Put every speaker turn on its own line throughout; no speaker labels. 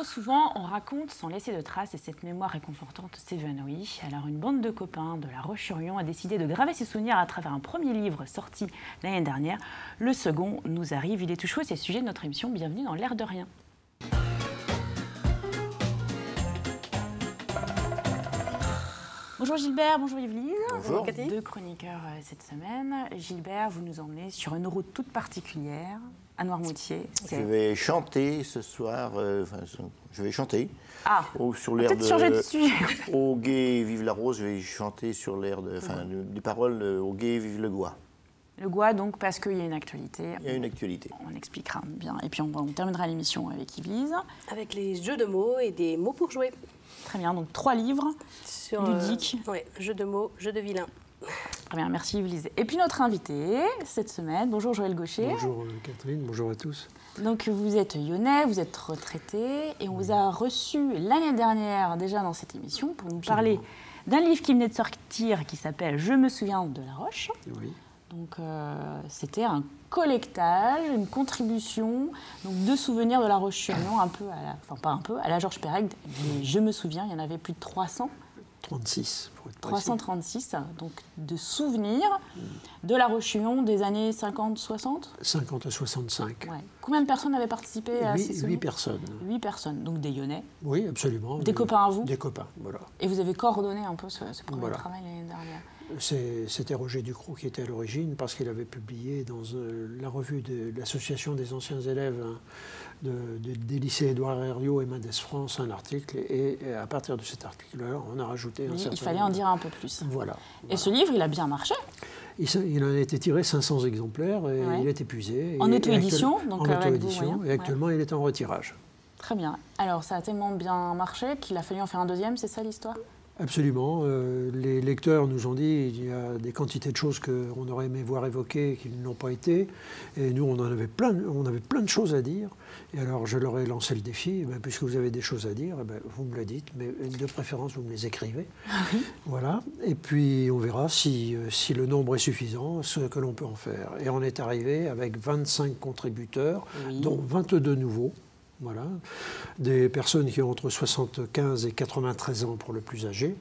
souvent, on raconte sans laisser de traces et cette mémoire réconfortante s'évanouit. Alors, une bande de copains de La Roche-sur-Yon a décidé de graver ses souvenirs à travers un premier livre sorti l'année dernière. Le second nous arrive, il est tout chaud, c'est le sujet de notre émission. Bienvenue dans l'Air de rien. Bonjour Gilbert, bonjour Yveline.
Bonjour.
Deux chroniqueurs cette semaine. Gilbert, vous nous emmenez sur une route toute particulière à Noirmoutier.
Je vais chanter ce soir, je vais chanter. Sur l'air
peut-être changer de sujet.
Au Gué, vive la rose, je vais chanter sur l'air des paroles Au Gué, vive le Gois.
Le Gois, donc, parce qu'il y a une actualité.
Il y a une actualité.
On expliquera bien. Et puis, on terminera l'émission avec Yvelise.
Avec les jeux de mots et des mots pour jouer.
Très bien, donc 3 livres ludiques.
Oui, jeux de mots, jeux de vilains.
Très bien, merci Yvelise. Et puis notre invité cette semaine, bonjour Joël Gaucher.
Bonjour Catherine, bonjour à tous.
Donc vous êtes lyonnais, vous êtes retraité et on vous a reçu l'année dernière déjà dans cette émission pour nous parler d'un livre qui venait de sortir qui s'appelle « Je me souviens de La Roche ».
Oui. Donc
c'était un collectage, une contribution de souvenirs de La Roche-sur-Yon, à la Georges Perec. Mais je me souviens, il y en avait plus de 300.
36 pour être précis.
336, donc de souvenirs de La Roche-sur-Yon des années 50-60
50 à 65.
Ouais. Combien de personnes avaient participé à ces souvenirs ?
8 personnes.
8 personnes, donc des Lyonnais.
Oui, absolument.
Des copains à vous ?
Des copains, voilà.
Et vous avez coordonné un peu ce premier
Voilà.
travail l'année dernière.
C'était Roger Ducrot qui était à l'origine parce qu'il avait publié dans la revue de l'Association des anciens élèves des lycées Édouard Herriot et Mendes France un article et à partir de cet article-là, on a rajouté un certain
Il fallait en dire un peu plus.
Voilà.
Et ce livre, il a bien marché.
Il en a été tiré 500 exemplaires et il est épuisé.
En auto-édition,
donc avec vous, et actuellement, il est en retirage.
Très bien. Alors, ça a tellement bien marché qu'il a fallu en faire un deuxième, c'est ça l'histoire ?
Absolument. Les lecteurs nous ont dit qu'il y a des quantités de choses qu'on aurait aimé voir évoquées et qui n'ont pas été. Et nous, on avait plein de choses à dire. Et alors, je leur ai lancé le défi. Puisque vous avez des choses à dire, vous me le dites, mais de préférence, vous me les écrivez. Voilà. Et puis, on verra si le nombre est suffisant, ce que l'on peut en faire. Et on est arrivé avec 25 contributeurs, dont 22 nouveaux. Voilà, des personnes qui ont entre 75 et 93 ans pour le plus âgé,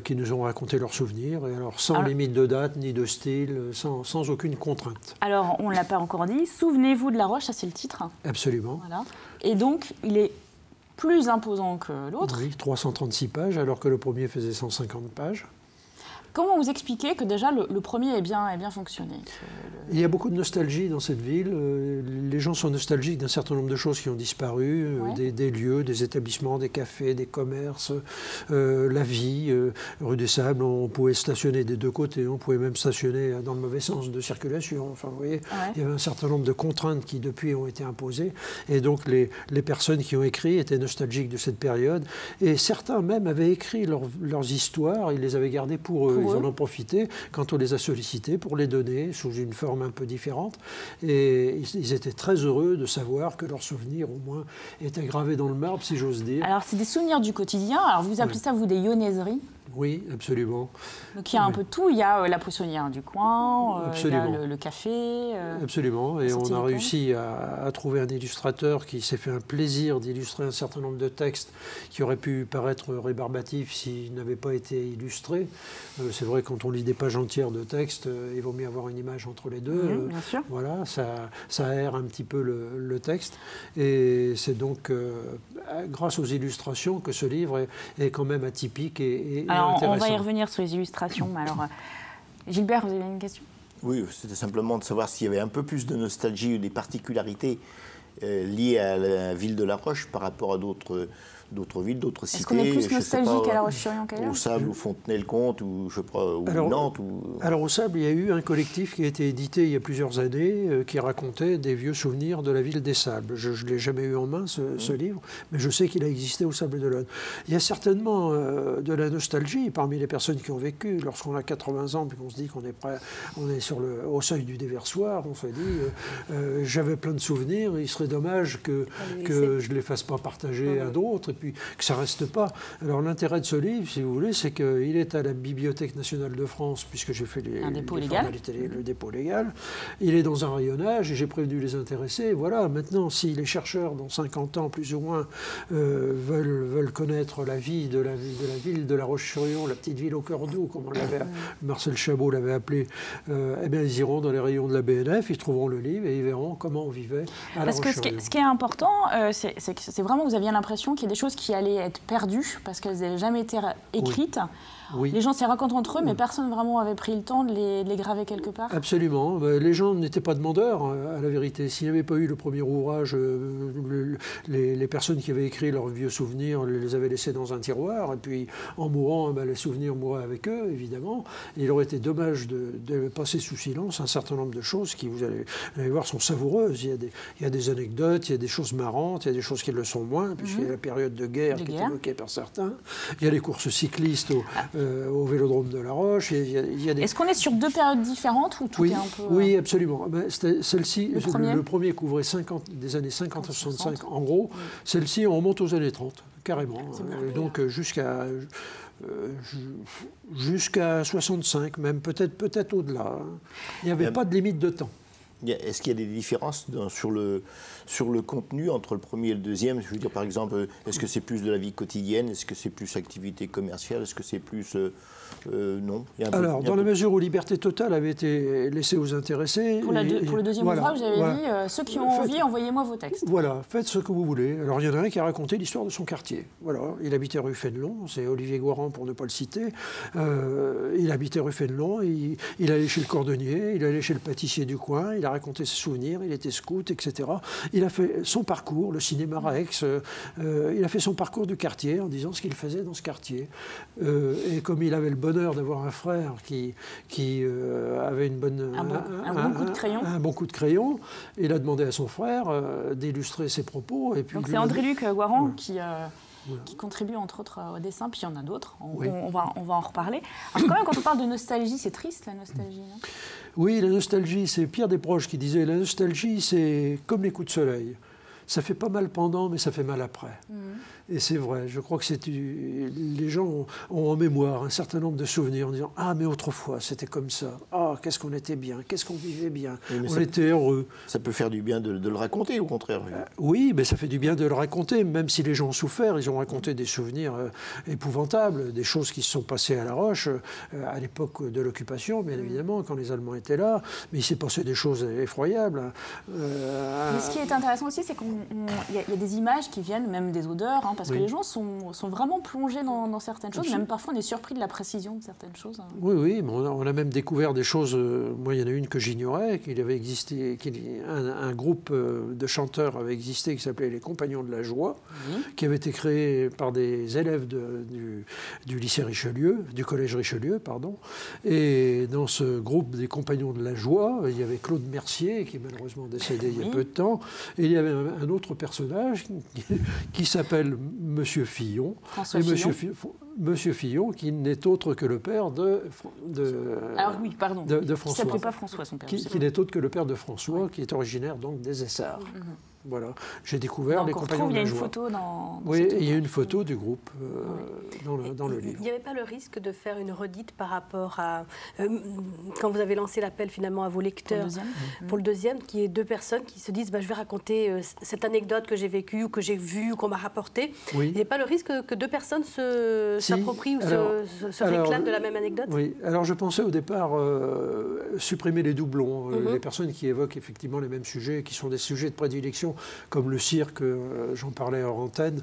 qui nous ont raconté leurs souvenirs, et alors sans limite de date ni de style, sans aucune contrainte.
Alors, on ne l'a pas encore dit, Souvenez-vous de La Roche, ça c'est le titre.
Absolument.
Voilà. Et donc, il est plus imposant que l'autre.
Oui, 336 pages, alors que le premier faisait 150 pages.
Comment vous expliquez que déjà le premier ait bien fonctionné ?
Il y a beaucoup de nostalgie dans cette ville. Les gens sont nostalgiques d'un certain nombre de choses qui ont disparu, des lieux, des établissements, des cafés, des commerces, la vie. Rue des Sables, on pouvait stationner des deux côtés, on pouvait même stationner dans le mauvais sens de circulation. Enfin, vous voyez, il y avait un certain nombre de contraintes qui depuis ont été imposées. Et donc les personnes qui ont écrit étaient nostalgiques de cette période. Et certains même avaient écrit leurs histoires, ils les avaient gardées pour eux. Ils en ont profité quand on les a sollicités pour les donner sous une forme un peu différente. Et ils étaient très heureux de savoir que leurs souvenirs, au moins, étaient gravés dans le marbre, si j'ose dire.
Alors, c'est des souvenirs du quotidien. Alors, vous appelez ça, vous, des lyonnaiseries ?
Oui, absolument.
Donc il y a un peu tout, il y a la poissonnière du coin, il y a le café.
Absolument, et on a réussi à trouver un illustrateur qui s'est fait un plaisir d'illustrer un certain nombre de textes qui auraient pu paraître rébarbatifs s'ils n'avaient pas été illustrés. C'est vrai, quand on lit des pages entières de textes, il vaut mieux avoir une image entre les deux.
Bien sûr.
Voilà, ça aère un petit peu le texte. Et c'est donc grâce aux illustrations que ce livre est quand même atypique et
alors,
intéressant.
On va y revenir sur les illustrations. Alors, Gilbert, vous avez une question ?
Oui, c'était simplement de savoir s'il y avait un peu plus de nostalgie ou des particularités liées à la ville de La Roche par rapport à d'autres villes, d'autres cités.
Est-ce qu'on est plus nostalgique à La Roche-sur-Yon qu'ailleurs ?
Au Sable, ou Fontenay-le-Comte, ou je sais pas, ou Nantes.
Alors au Sable, il y a eu un collectif qui a été édité il y a plusieurs années qui racontait des vieux souvenirs de la ville des Sables. Je ne l'ai jamais eu en main, ce livre, mais je sais qu'il a existé au Sable-d'Olonne. Il y a certainement de la nostalgie parmi les personnes qui ont vécu. Lorsqu'on a 80 ans et qu'on se dit qu'on est prêt, on est au seuil du déversoir, on se dit j'avais plein de souvenirs, il serait dommage que je ne les fasse pas partager à d'autres. puis que ça ne reste pas. Alors l'intérêt de ce livre, si vous voulez, c'est qu'il est à la Bibliothèque nationale de France, puisque j'ai fait
un dépôt légal.
Le dépôt légal. Il est dans un rayonnage et j'ai prévenu les intéressés. Voilà, maintenant, si les chercheurs, dans 50 ans plus ou moins, veulent connaître la vie de la ville de La Roche-sur-Yon, la petite ville au cœur d'eau, comme Marcel Chabot l'avait appelé, eh bien, ils iront dans les rayons de la BNF, ils trouveront le livre et ils verront comment on vivait à La Roche-sur-Yon.
Parce que ce qui est important, c'est vraiment que vous aviez l'impression qu'il y a des choses qui allaient être perdues parce qu'elles n'avaient jamais été écrites.
Oui.
Les gens s'y racontent entre eux, mais personne vraiment avait pris le temps de les graver quelque part.
Absolument. Les gens n'étaient pas demandeurs, à la vérité. S'il n'y avait pas eu le premier ouvrage, les personnes qui avaient écrit leurs vieux souvenirs les avaient laissés dans un tiroir. Et puis, en mourant, les souvenirs mouraient avec eux, évidemment. Et il aurait été dommage de passer sous silence un certain nombre de choses qui, vous allez voir, sont savoureuses. Il y a des anecdotes, il y a des choses marrantes, il y a des choses qui le sont moins, puisqu'il y a la période de guerre qui est évoquée par certains. Il y a les courses cyclistes au Vélodrome de La Roche.
Est-ce qu'on est sur deux périodes différentes ou tout est un peu...
Oui, absolument. Celle-ci, le premier couvrait des années 50 à 65, en gros. Celle-ci, on remonte aux années 30, carrément. Donc jusqu'à 65, même peut-être au-delà. Il n'y avait pas de limite de temps.
Est-ce qu'il y a des différences sur le contenu entre le premier et le deuxième? Je veux dire, par exemple, est-ce que c'est plus de la vie quotidienne? Est-ce que c'est plus activité commerciale? Est-ce que c'est plus... non.
Alors, dans la mesure où Liberté totale avait été laissée aux intéressés...
Pour le deuxième ouvrage, vous avez dit, ceux qui ont envie, envoyez-moi vos textes.
Voilà, faites ce que vous voulez. Alors, il y en a un qui a raconté l'histoire de son quartier. Voilà, il habitait rue Fénelon, c'est Olivier Goiran pour ne pas le citer. Il habitait rue Fénelon, il allait chez le cordonnier, il allait chez le pâtissier du coin, il a raconté ses souvenirs, il était scout, etc. Il a fait son parcours, le cinéma Rex, il a fait son parcours du quartier en disant ce qu'il faisait dans ce quartier. Et comme il avait le bonheur d'avoir un frère qui avait
un bon coup de crayon.
Un bon coup de crayon, il a demandé à son frère d'illustrer ses propos. Et puis
donc c'est André-Luc Goiran qui contribue entre autres au dessin, puis il y en a d'autres, on va en reparler. Alors quand même, quand on parle de nostalgie, c'est triste la nostalgie, non?
Oui, la nostalgie, c'est Pierre Desproges qui disait, la nostalgie c'est comme les coups de soleil. Ça fait pas mal pendant, mais ça fait mal après. Et c'est vrai, je crois que les gens ont en mémoire un certain nombre de souvenirs en disant « Ah, mais autrefois, c'était comme ça. Ah, qu'est-ce qu'on était bien, qu'est-ce qu'on vivait bien. On était heureux. »
Ça peut faire du bien de le raconter, au contraire.
Oui, mais ça fait du bien de le raconter, même si les gens ont souffert. Ils ont raconté des souvenirs épouvantables, des choses qui se sont passées à La Roche, à l'époque de l'occupation, bien évidemment, quand les Allemands étaient là. Mais il s'est passé des choses effroyables.
Mais ce qui est intéressant aussi, c'est qu'il y a des images qui viennent, même des odeurs, parce que les gens sont vraiment plongés dans certaines choses. Même parfois, on est surpris de la précision de certaines choses.
Oui, mais on a même découvert des choses. Moi, il y en a une que j'ignorais, qu'il avait existé, un groupe de chanteurs avait existé qui s'appelait les Compagnons de la Joie, qui avait été créé par des élèves du lycée Richelieu, du collège Richelieu, pardon. Et dans ce groupe des Compagnons de la Joie, il y avait Claude Mercier, qui est malheureusement décédé il y a peu de temps, et il y avait un autre personnage qui s'appelle Monsieur Fillon. Monsieur Fillon, qui n'est autre que le père de François.
Qui ne s'appelait pas François, son père.
Qui n'est autre que le père de François, qui est originaire donc des Essarts. Voilà, j'ai découvert les Compagnons de la Joie.
Il y a une photo dans
oui, il y a une photo du groupe dans le livre.
Il n'y avait pas le risque de faire une redite par rapport à... quand vous avez lancé l'appel finalement à vos lecteurs pour le deuxième, qui est deux personnes qui se disent je vais raconter cette anecdote que j'ai vécue ou que j'ai vue ou qu'on m'a rapportée. Oui. Il n'y a pas le risque que deux personnes s'approprient ou se réclament de la même anecdote?
Oui, alors je pensais au départ supprimer les doublons, les personnes qui évoquent effectivement les mêmes sujets, qui sont des sujets de prédilection, comme le cirque, j'en parlais hors antenne,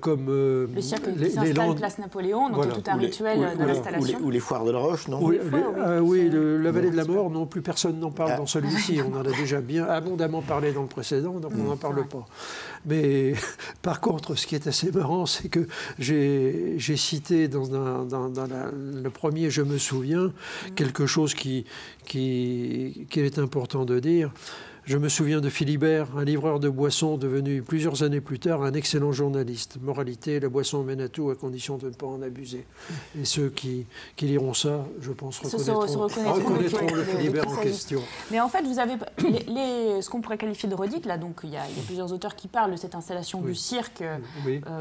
comme
le cirque qui s'installe place Napoléon, donc il y a tout un rituel de l'installation.
Ou les foires de la Roche, non?
Oui, la vallée de la mort, non, plus personne n'en parle dans celui-ci. On en a déjà bien abondamment parlé dans le précédent, donc on n'en parle pas. Mais par contre, ce qui est assez marrant, c'est que j'ai cité dans le premier, je me souviens, quelque chose qui est important de dire. Je me souviens de Philibert, un livreur de boissons devenu plusieurs années plus tard un excellent journaliste. Moralité, la boisson mène à tout à condition de ne pas en abuser. Et ceux qui liront ça, je pense, reconnaîtront le Philibert en question.
Mais en fait, vous avez ce qu'on pourrait qualifier de redites, là, donc il y a plusieurs auteurs qui parlent de cette installation du cirque,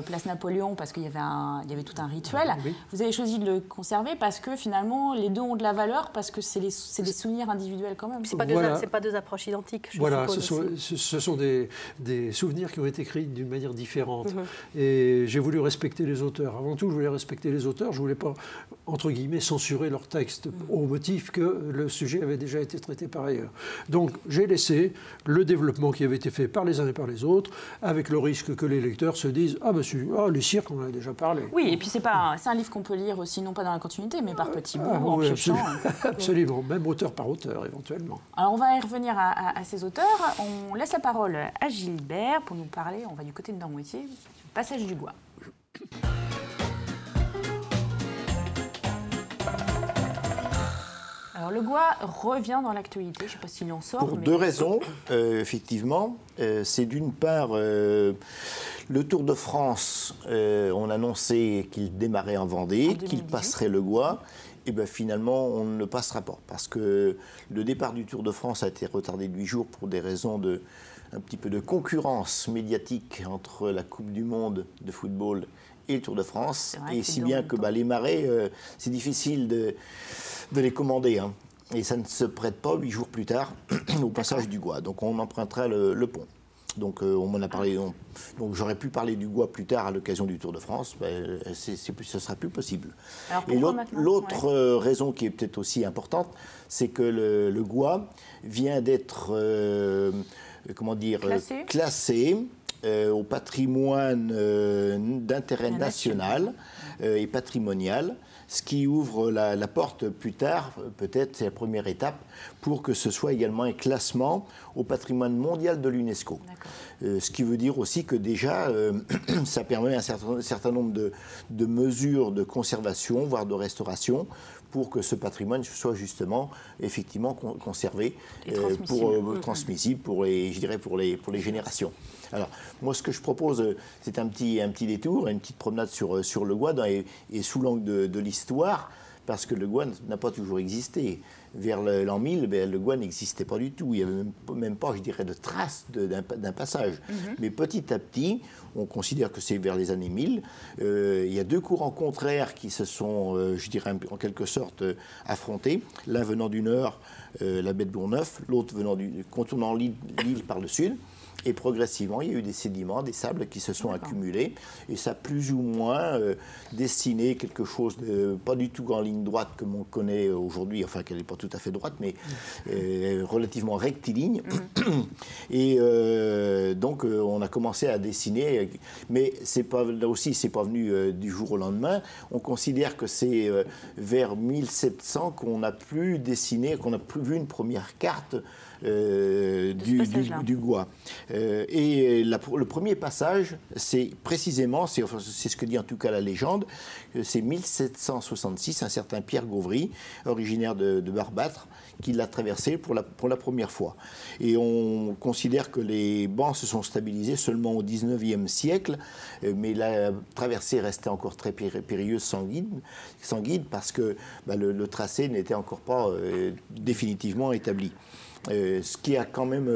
place Napoléon, parce qu'il y avait tout un rituel. Vous avez choisi de le conserver parce que finalement, les deux ont de la valeur, parce que c'est des souvenirs individuels quand même.
C'est pas deux approches identiques.
Voilà, ce sont des souvenirs qui ont été écrits d'une manière différente. Et j'ai voulu respecter les auteurs. Avant tout, je voulais respecter les auteurs. Je ne voulais pas, entre guillemets, censurer leur texte au motif que le sujet avait déjà été traité par ailleurs. Donc, j'ai laissé le développement qui avait été fait par les uns et par les autres, avec le risque que les lecteurs se disent « Ah, les cirques, on en a déjà parlé. »
Oui, et puis c'est un livre qu'on peut lire aussi, non pas dans la continuité, mais par petits bouts, en piochant.
Absolument, même auteur par auteur, éventuellement.
Alors, on va y revenir à ces auteurs. On laisse la parole à Gilbert pour nous parler, on va du côté de Noirmoutier, du passage du Gois. Alors le Gois revient dans l'actualité, je ne sais pas s'il en sort.
Pour deux raisons, effectivement. C'est d'une part le Tour de France, on annonçait qu'il démarrait en Vendée, qu'il passerait le Gois. Et bien finalement, on ne le passera pas, parce que le départ du Tour de France a été retardé de 8 jours pour des raisons un petit peu de concurrence médiatique entre la Coupe du Monde de football et le Tour de France, et si bien que les marais, c'est difficile de les commander, hein. Et ça ne se prête pas 8 jours plus tard au passage du Gois, donc on empruntera le pont. Donc on m'en a parlé. Donc j'aurais pu parler du Gois plus tard à l'occasion du Tour de France. Ce ne sera plus possible. Et l'autre raison qui est peut-être aussi importante, c'est que le Gois vient d'être classé au patrimoine d'intérêt national et patrimonial, ce qui ouvre la porte plus tard, peut-être c'est la première étape, pour que ce soit également un classement au patrimoine mondial de l'UNESCO. Ce qui veut dire aussi que déjà, ça permet un certain nombre de mesures de conservation, voire de restauration, pour que ce patrimoine soit justement, effectivement, conservé, transmissible pour les générations. Alors, moi, ce que je propose, c'est un petit détour, une petite promenade sur le Gois et sous l'angle de l'histoire, parce que le Gois n'a pas toujours existé. Vers l'an 1000, le Gois n'existait pas du tout. Il n'y avait même pas, je dirais, de traces d'un passage. Mais petit à petit, on considère que c'est vers les années 1000. Il y a deux courants contraires qui se sont, je dirais, en quelque sorte affrontés. L'un venant du nord, la baie de Bourgneuf, l'autre contournant l'île par le sud. Et progressivement, il y a eu des sédiments, des sables qui se sont accumulés. Et ça a plus ou moins dessiné quelque chose de pas du tout en ligne droite comme on connaît aujourd'hui, enfin qu'elle n'est pas tout à fait droite, mais relativement rectiligne. Et donc, on a commencé à dessiner. Mais là aussi, c'est pas venu du jour au lendemain. On considère que c'est vers 1700 qu'on a pu dessiner, qu'on a plus vu une première carte du Gois. Et le premier passage, c'est précisément, c'est ce que dit en tout cas la légende, c'est 1766, un certain Pierre Gauvry, originaire de Barbâtre, qui l'a traversé pour la première fois. Et on considère que les bancs se sont stabilisés seulement au 19e siècle, mais la traversée restait encore très périlleuse sans guide parce que le tracé n'était encore pas définitivement établi. Ce qui a quand même,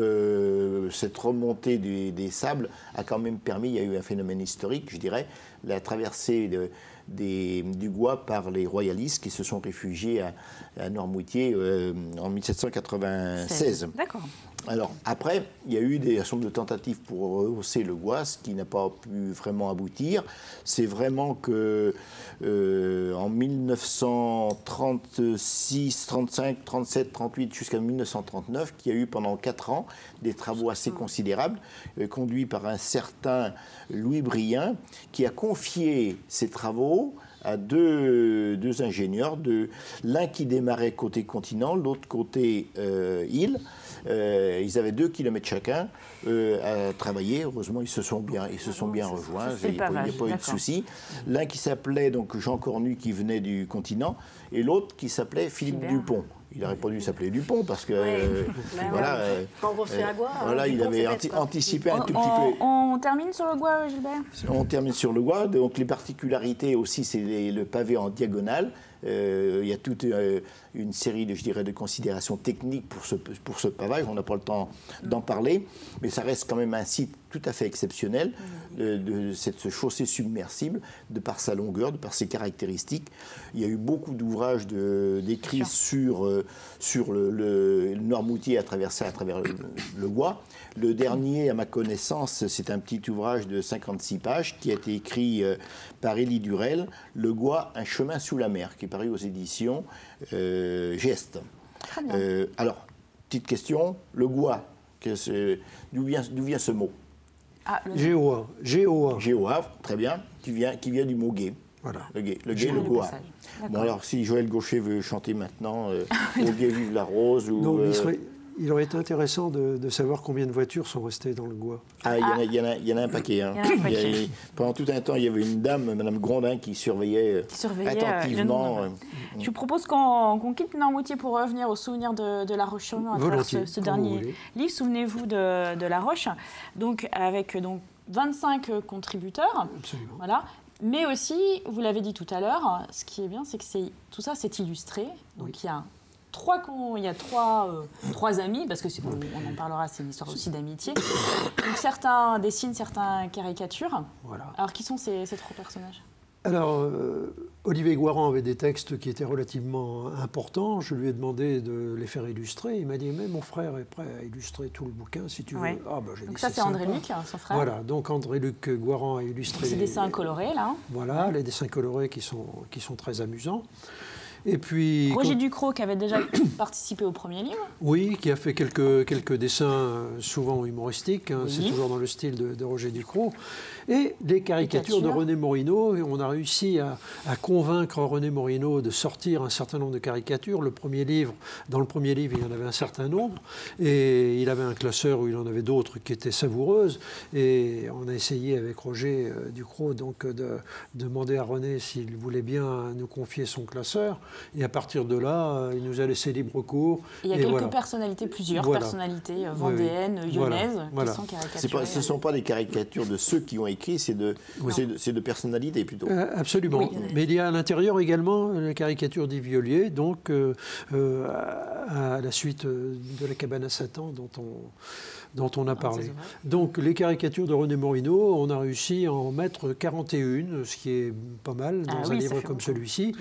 cette remontée des sables a quand même permis, il y a eu un phénomène historique, je dirais, la traversée du Gois par les royalistes qui se sont réfugiés à Noirmoutier en 1796. D'accord. Alors, après, il y a eu un certain nombre de tentatives pour rehausser le Gois, ce qui n'a pas pu vraiment aboutir. C'est vraiment que en 1936, 35, 37, 38, jusqu'à 1939, qu'il y a eu pendant 4 ans des travaux assez considérables, conduits par un certain Louis Brien, qui a confié ces travaux à deux ingénieurs, l'un qui démarrait côté continent, l'autre côté île. Ils avaient 2 kilomètres chacun à travailler. Heureusement, ils se sont bien rejoints. Il n'y a pas eu de souci. L'un qui s'appelait donc Jean Cornu, qui venait du continent, et l'autre qui s'appelait Philippe Dupont, il n'aurait pas dû s'appeler Dupont parce que voilà,
quand on refait un Gois,
voilà, il avait anticipé un tout petit peu.
On termine sur le Gois, Gilbert?
On termine sur le Gois. Donc les particularités aussi, c'est le pavé en diagonale. Il y a toute une série de, je dirais, de considérations techniques pour ce pavage. On n'a pas le temps d'en parler, mais ça reste quand même un site tout à fait exceptionnel de cette chaussée submersible, de par sa longueur, de par ses caractéristiques. Il y a eu beaucoup d'ouvrages décrits sur le Noirmoutier à travers le Gois. Le dernier, à ma connaissance, c'est un petit ouvrage de 56 pages qui a été écrit par Élie Durel, Le Gois, un chemin sous la mer, qui est paru aux éditions Geste.
Très bien.
Alors, petite question, le Gois, d'où vient ce mot?
Géoa.
Géoa, très bien, qui vient du mot gai.
Voilà.
Le gai, le Gois. Bon, alors, si Joël Gaucher veut chanter maintenant Au gai vive la rose ou...
Non, il aurait été intéressant de savoir combien de voitures sont restées dans le Gois.
Ah, il y en a un paquet. Hein. Pendant tout un temps, il y avait une dame, Madame Grondin, qui surveillait attentivement.
Je vous propose qu'on quitte Noirmoutier pour revenir au souvenir de La Roche-sur-Yon à travers ce dernier livre. Souvenez-vous de La Roche, donc avec 25 contributeurs.
Absolument.
Voilà. Mais aussi, vous l'avez dit tout à l'heure, ce qui est bien, c'est que tout ça, c'est illustré. Donc il y a trois amis, parce qu'on en parlera, c'est une histoire aussi d'amitié. Donc certains dessinent, certains caricaturent.
Voilà.
Alors qui sont ces trois personnages?
Alors, Olivier Goiran avait des textes qui étaient relativement importants. Je lui ai demandé de les faire illustrer. Il m'a dit, mais mon frère est prêt à illustrer tout le bouquin, si tu veux.
Ouais.
Ah, bah, j'ai
donc
dit,
ça, c'est André-Luc, son frère.
Voilà, donc André-Luc Goiran a illustré...
Ces dessins colorés, là.
Voilà, les dessins colorés qui sont très amusants. Et puis,
Roger Ducrot, qui avait déjà participé au premier livre.
Oui, qui a fait quelques dessins souvent humoristiques. Hein, oui. C'est toujours dans le style de Roger Ducrot. Et des caricatures de René Morino. Et on a réussi à convaincre René Morino de sortir un certain nombre de caricatures. Dans le premier livre, il y en avait un certain nombre. Et il avait un classeur où il en avait d'autres qui étaient savoureuses. Et on a essayé avec Roger Ducrot donc, de demander à René s'il voulait bien nous confier son classeur. Et à partir de là, il nous a laissé libre cours.
Il y a quelques personnalités, plusieurs personnalités vendéennes, lyonnaises, qui sont caricaturées.
Ce ne sont pas des caricatures de ceux qui ont écrit, c'est de personnalités plutôt.
Absolument. Oui. Mais il y a à l'intérieur également la caricature d'Yves Violier, donc à la suite de La cabane à Satan dont on a parlé. Donc les caricatures de René Morino, on a réussi à en mettre 41, ce qui est pas mal dans un livre comme celui-ci.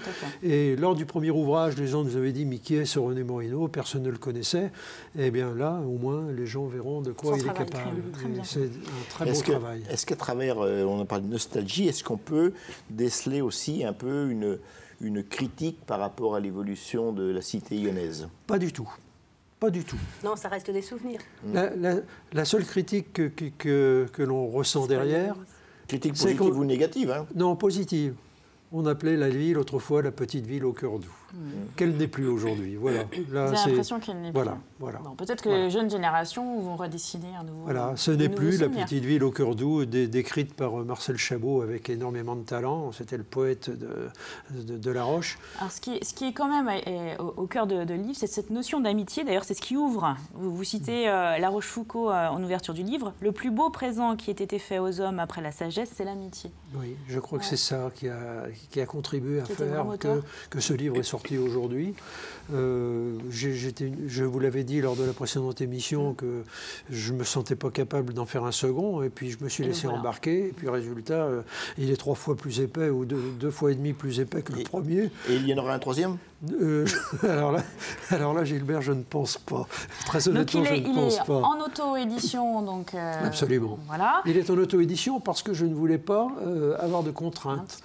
Et lors du premier ouvrage, les gens nous avaient dit, mais qui est ce René Morino? Personne ne le connaissait. Eh bien là, au moins, les gens verront de quoi il est capable. C'est un très beau travail.
Est-ce qu'à travers, on en parle de nostalgie, est-ce qu'on peut déceler aussi un peu une critique par rapport à l'évolution de la cité lyonnaise?
Pas du tout. Pas du tout.
Non, ça reste des souvenirs.
La seule critique que l'on ressent derrière...
Critique positive ou négative, hein?
Non, positive. On appelait la ville autrefois la petite ville au cœur doux. Qu'elle n'est plus aujourd'hui. Voilà.
Là, vous avez l'impression qu'elle n'est plus.
Voilà.
Bon, peut-être que les jeunes générations vont redessiner un nouveau.
Voilà, ce n'est plus la petite ville au cœur doux, décrite par Marcel Chabot avec énormément de talent. C'était le poète de La Roche.
Alors, ce qui est quand même au cœur de livre, c'est cette notion d'amitié. D'ailleurs, c'est ce qui ouvre. Vous citez La Rochefoucauld en ouverture du livre. Le plus beau présent qui ait été fait aux hommes après la sagesse, c'est l'amitié.
Oui, je crois que c'est ça qui a contribué à faire que ce livre est sorti aujourd'hui. Je vous l'avais dit lors de la précédente émission que je ne me sentais pas capable d'en faire un second, et puis je me suis laissé embarquer, et puis résultat, il est 3 fois plus épais, ou 2 fois et demi plus épais que le premier.
Et il y en aura un troisième?
Alors là, Gilbert, je ne pense pas. Très honnêtement, je ne pense pas.
Il est en auto-édition, donc...
Absolument.
Voilà.
Il est en auto-édition parce que je ne voulais pas avoir de contraintes.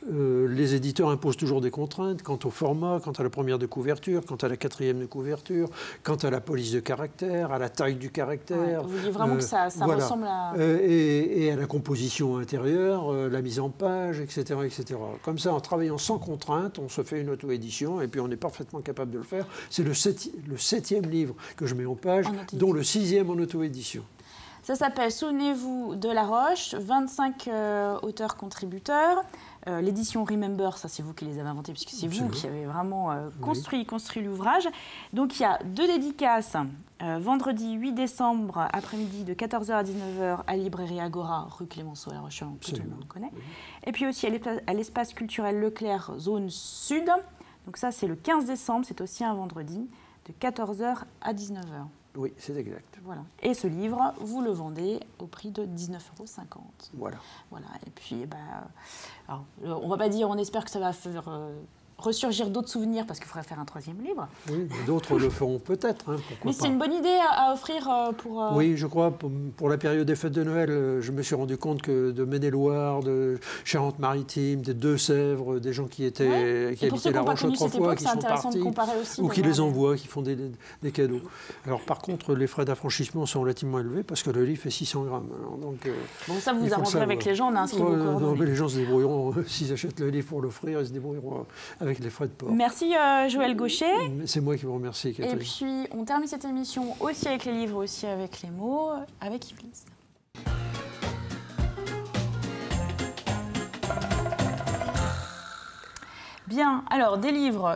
Les éditeurs imposent toujours des contraintes quant au format, quant à la première de couverture, quant à la 4e de couverture, quant à la police de caractère, à la taille du caractère.
Vous voulez vraiment que ça ressemble à...
et à la composition intérieure, la mise en page, etc., etc. Comme ça, en travaillant sans contrainte, on se fait une auto-édition et puis on est parfaitement capable de le faire. C'est le 7e livre que je mets en page, dont le 6e en auto-édition.
Ça s'appelle « Souvenez-vous de La Roche », 25 auteurs contributeurs. L'édition Remember, ça c'est vous qui les avez inventés, puisque c'est vous qui avez vraiment construit l'ouvrage. Donc il y a 2 dédicaces, vendredi 8 décembre, après-midi de 14h à 19h à Librairie Agora, rue Clémenceau à La Roche-sur-Yon, tout le monde connaît. Et puis aussi à l'espace culturel Leclerc, zone sud. Donc ça c'est le 15 décembre, c'est aussi un vendredi, de 14h à 19h.
Oui, c'est exact.
Voilà. Et ce livre, vous le vendez au prix de 19,50 €.
Voilà.
Voilà. Et puis, alors, on ne va pas dire, on espère que ça va faire ressurgir d'autres souvenirs, parce qu'il faudrait faire un 3e livre.
Oui, d'autres le feront peut-être. Hein,
mais c'est une bonne idée à offrir pour...
Oui, je crois, pour la période des fêtes de Noël, je me suis rendu compte que de Maine-et-Loire, de Charente-Maritime, des Deux-Sèvres, des gens qui habitaient La Roche-Autrefois, qui sont partis, aussi, ou qui les envoient, qui font des cadeaux. Alors par contre, les frais d'affranchissement sont relativement élevés, parce que le livre fait 600 grammes. Alors, donc,
bon, ça vous arrangerez avec les gens, on a inscrit vos coordonnées.
Les gens se débrouilleront, s'ils achètent le livre pour l'offrir, ils se débrouilleront avec les frais de port.
Merci Joël Gaucher.
C'est moi qui vous remercie, Catherine.
Et puis, on termine cette émission aussi avec les livres, aussi avec les mots, avec Yves Lise. Bien, alors des livres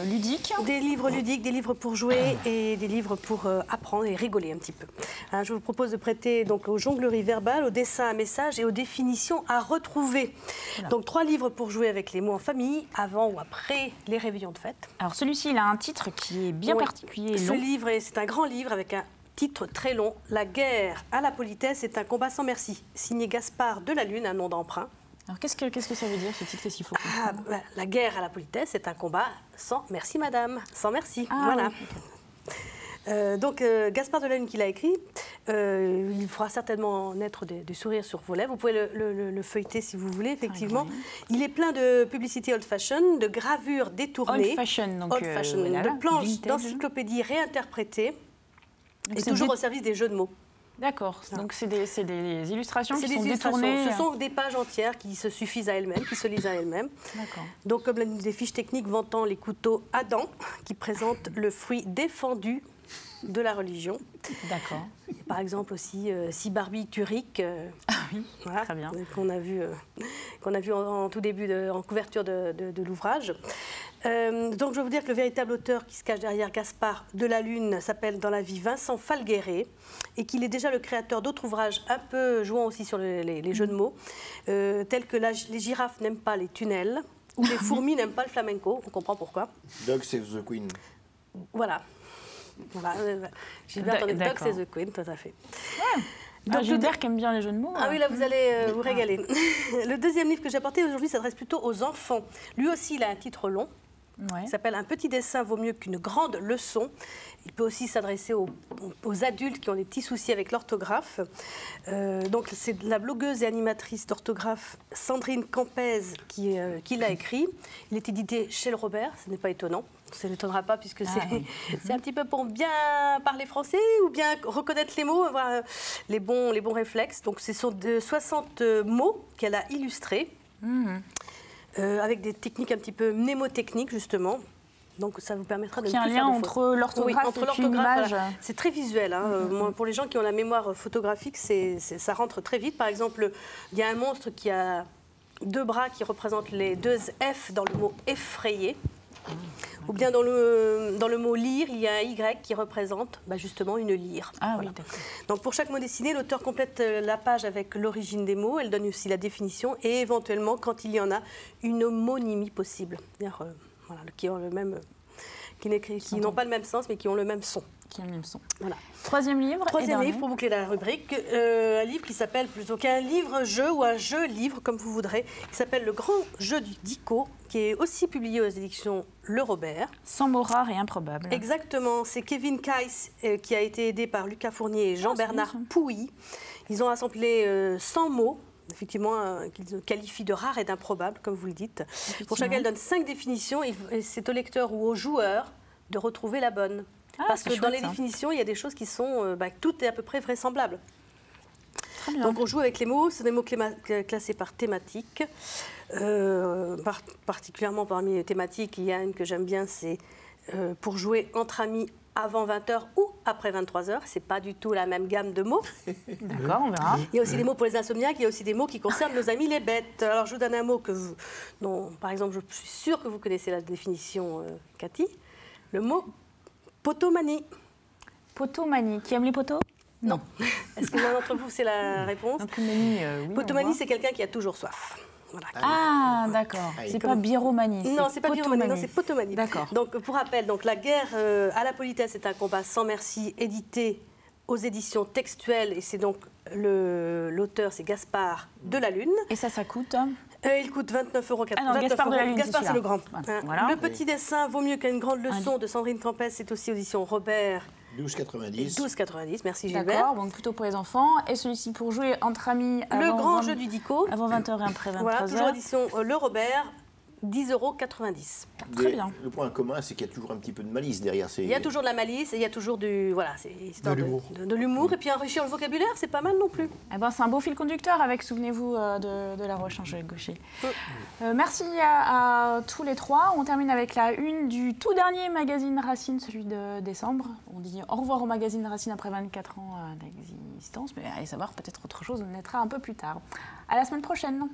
ludiques.
Des livres ludiques, des livres pour jouer et des livres pour apprendre et rigoler un petit peu. Hein, je vous propose de prêter donc aux jongleries verbales, aux dessins à messages et aux définitions à retrouver. Voilà. Donc 3 livres pour jouer avec les mots en famille, avant ou après les réveillons de fête.
Alors celui-ci, il a un titre qui est bien particulier et long.
Ce livre, c'est un grand livre avec un titre très long. La guerre à la politesse est un combat sans merci. Signé Gaspard Delalune, un nom d'emprunt.
Alors, qu'est-ce que ça veut dire, ce titre? Qu'est-ce qu'il faut comprendre?
La guerre à la politesse, c'est un combat sans merci, madame. Sans merci. Voilà. Oui. Donc, Gaspard Delalune qui l'a écrit, il fera certainement naître du sourire sur vos lèvres. Vous pouvez le feuilleter si vous voulez, effectivement. Il est plein de publicités old-fashion, de gravures détournées.
Old-fashion, donc
voilà, de planches d'encyclopédies réinterprétées, et toujours au service des jeux de mots.
D'accord, donc c'est des illustrations qui sont détournées.
Ce sont des pages entières qui se suffisent à elles-mêmes, qui se lisent à elles-mêmes.
D'accord.
Donc comme des fiches techniques vantant les couteaux Adam, qui présentent le fruit défendu de la religion.
D'accord.
Par exemple aussi Sibarbiturique,
voilà, très bien.
Qu'on a vu en tout début, en couverture de l'ouvrage. Donc je veux vous dire que le véritable auteur qui se cache derrière Gaspard Delalune s'appelle dans la vie Vincent Falgueret et qu'il est déjà le créateur d'autres ouvrages un peu jouant aussi sur les jeux de mots, tels que les girafes n'aiment pas les tunnels ou les fourmis n'aiment pas le flamenco. On comprend pourquoi.
Dog Save the Queen.
Voilà. J'ai bien entendu Dog Save the Queen, tout à fait.
Ouais. Donc, Gilbert qui aime bien les jeux de mots.
Ah oui, là vous allez vous régaler. Le deuxième livre que j'ai apporté aujourd'hui s'adresse plutôt aux enfants. Lui aussi, il a un titre long. Ouais. Il s'appelle « Un petit dessin vaut mieux qu'une grande leçon ». Il peut aussi s'adresser aux adultes qui ont des petits soucis avec l'orthographe. Donc c'est la blogueuse et animatrice d'orthographe Sandrine Campez qui l'a écrit. Il est édité chez le Robert, ce n'est pas étonnant. Ça n'étonnera pas puisque c'est un petit peu pour bien parler français ou bien reconnaître les mots, avoir les bons réflexes. Donc ce sont 60 mots qu'elle a illustrés. Avec des techniques un petit peu mnémotechniques, justement. Donc, ça vous permettra de...
Il y a un lien entre l'orthographe et l'image.
Voilà. C'est très visuel. Hein. Pour les gens qui ont la mémoire photographique, ça rentre très vite. Par exemple, il y a un monstre qui a 2 bras qui représentent les 2 F dans le mot « effrayé ». Ou bien dans le mot « lire », il y a un Y qui représente justement une lyre.
Ah
voilà.
oui, d'accord.
Donc pour chaque mot dessiné, l'auteur complète la page avec l'origine des mots, elle donne aussi la définition et éventuellement, quand il y en a, une homonymie possible. Voilà, qui ont le même, qui n'ont pas le même sens, mais qui ont le même son.
Qui ont le même son.
Voilà.
Troisième livre
pour boucler la rubrique, un livre qui s'appelle plutôt qu'un livre-jeu ou un jeu-livre, comme vous voudrez, qui s'appelle Le Grand Jeu du Dico, qui est aussi publié aux éditions Le Robert.
100 mots rares et improbables.
Exactement, c'est Kevin Keiss qui a été aidé par Lucas Fournier et Jean-Bernard Pouilly. Ils ont assemblé 100 mots, effectivement, qu'ils qualifient de rares et d'improbables, comme vous le dites. Pour chacun, ils donnent 5 définitions et c'est au lecteur ou au joueur de retrouver la bonne. Parce que dans les définitions, il y a des choses qui sont... tout est à peu près vraisemblable. Très bien. Donc on joue avec les mots, c'est des mots classés par thématique. Particulièrement parmi les thématiques, il y a une que j'aime bien, c'est pour jouer entre amis avant 20h ou après 23h. C'est pas du tout la même gamme de mots.
D'accord, on verra.
Il y a aussi des mots pour les insomniaques, il y a aussi des mots qui concernent nos amis les bêtes. Alors je vous donne un mot dont, par exemple, je suis sûre que vous connaissez la définition, Cathy. Le mot potomanie.
Potomanie. Qui aime les potos?
Non. Est-ce que l'un d'entre vous, c'est la réponse?
Oui,
potomanie, c'est quelqu'un qui a toujours soif. Voilà.
Ah, d'accord. C'est pas biromanie.
Non, c'est pas biromanie, non, c'est potomanie.
D'accord.
Donc, pour rappel, donc, La guerre à la politesse est un combat sans merci, édité aux éditions textuelles, et c'est donc l'auteur, c'est Gaspard de la Lune.
Et ça coûte
il coûte 29,80 €.
Ah non, Gaspard de la Lune,
Gaspard, c'est le grand.
Voilà.
Le petit dessin vaut mieux qu'une grande leçon de Sandrine Campès, c'est aussi édition Robert.
12,90.
12,90, merci Gilbert.
D'accord, donc plutôt pour les enfants. Et celui-ci pour jouer entre amis.
Le grand jeu du Dico.
Avant 20h et après 23h.
Voilà, toujours édition Le Robert. 10,90 €.
Très bien.
Le point commun, c'est qu'il y a toujours un petit peu de malice derrière.
Il y a toujours de la malice et il y a toujours de l'humour. Et puis enrichir le vocabulaire, c'est pas mal non plus.
Eh ben, c'est un beau fil conducteur avec, souvenez-vous, de La Roche, Joël Gaucher. Merci à tous les trois. On termine avec la une du tout dernier magazine Racine, celui de décembre. On dit au revoir au magazine Racine après 24 ans d'existence, mais allez savoir, peut-être autre chose naîtra un peu plus tard. À la semaine prochaine.